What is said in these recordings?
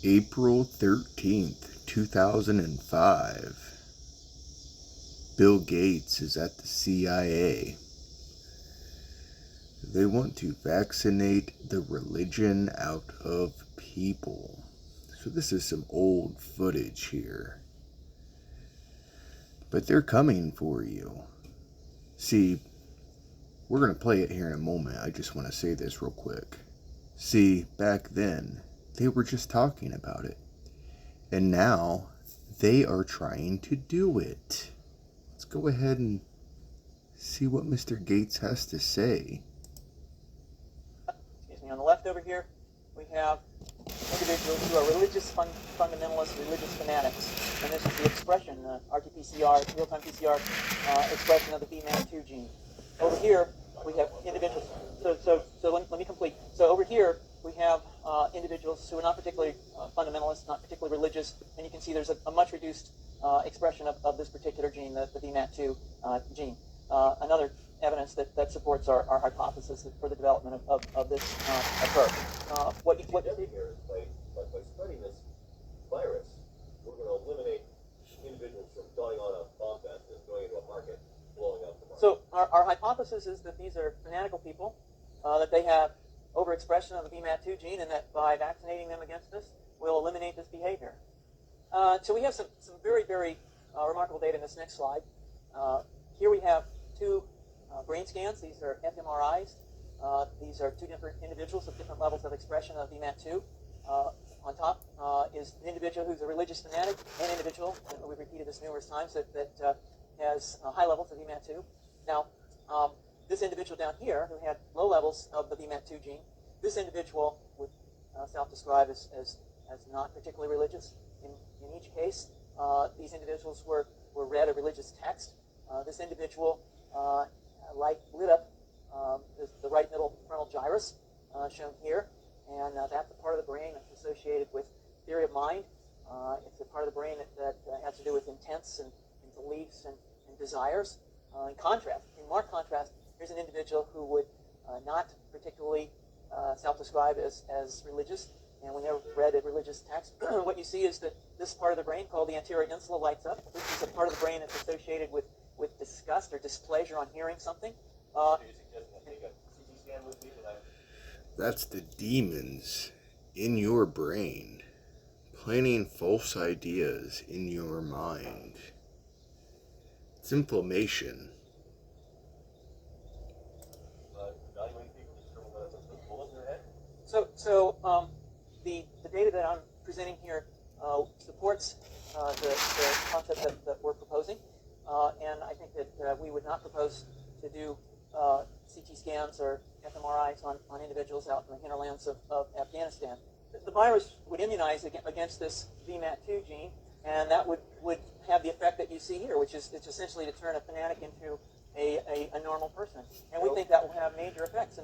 April 13th, 2005. Bill Gates is at the CIA. They want to vaccinate the religion out of people. So this is some old footage here. But they're coming for you. See, we're going to play it here in a moment. I just want to say this real quick. See, back then, they were just talking about it. And now, they are trying to do it. Let's go ahead and see what Mr. Gates has to say. Excuse me, on the left over here, we have individuals who are religious fundamentalists, religious fanatics. And this is the expression, RT-PCR, real-time PCR expression of the VMAT2 gene. Over here, we have individuals. So let me complete. So over here, we have individuals who are not particularly fundamentalist, not particularly religious, and you can see there's a much reduced expression of this particular gene, the VMAT2 gene. Another evidence that supports our hypothesis for the development of this occur. What you see here is by spreading this virus, we're going to eliminate individuals from going on a bomb vest and going into a market, blowing up the market. So our hypothesis is that these are fanatical people, that they have overexpression of the VMAT2 gene, and that by vaccinating them against this, we'll eliminate this behavior. So we have some very, very remarkable data in this next slide. Here we have two brain scans. These are fMRIs. These are two different individuals with different levels of expression of VMAT2. On top is an individual who's a religious fanatic, an individual, and we've repeated this numerous times, that has high levels of VMAT2. Now, this individual down here who had low levels of the VMAT2 gene, this individual would self-describe as not particularly religious. In each case, these individuals were read a religious text. This individual lit up the right middle frontal gyrus, shown here, and that's a part of the brain that's associated with theory of mind. It's a part of the brain that has to do with intents and beliefs and desires. In marked contrast, here's an individual who would not particularly self-describe as religious, and we never read a religious text. What you see is that this part of the brain, called the anterior insula, lights up. This is a part of the brain that's associated with disgust or displeasure on hearing something. That's the demons in your brain, planting false ideas in your mind. It's inflammation. So the data that I'm presenting here supports the concept that we're proposing, and I think that we would not propose to do CT scans or fMRIs on individuals out in the hinterlands of Afghanistan. The virus would immunize against this VMAT2 gene, and that would have the effect that you see here, which is it's essentially to turn a fanatic into a normal person. And we think that will have major effects.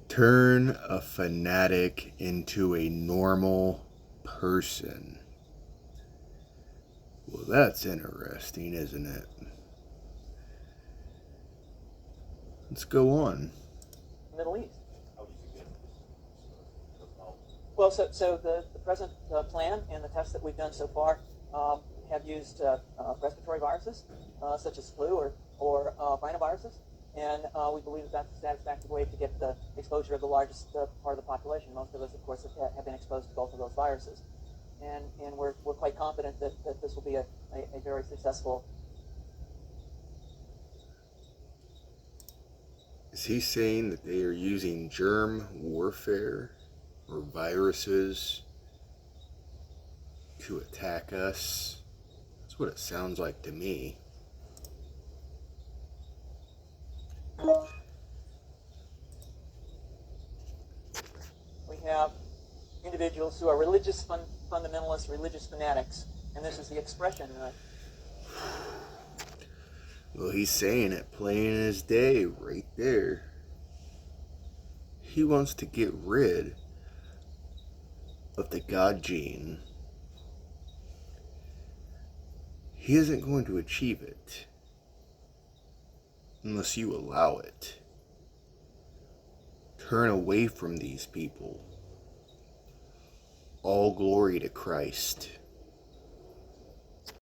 Turn a fanatic into a normal person. Well, that's interesting, isn't it? Let's go on. Middle East. Well, so the present plan and the tests that we've done so far have used respiratory viruses, such as flu or rhinoviruses, and we believe that that's a satisfactory way to get the exposure of the largest part of the population. Most of us, of course, have been exposed to both of those viruses, and we're quite confident that this will be a very successful. Is he saying that they are using germ warfare or viruses to attack us? That's what it sounds like to me. We have individuals who are religious fundamentalists, religious fanatics, and this is the expression. Well, he's saying it plain as day right there. He wants to get rid of the God gene. He isn't going to achieve it unless you allow it. Turn away from these people. All glory to Christ.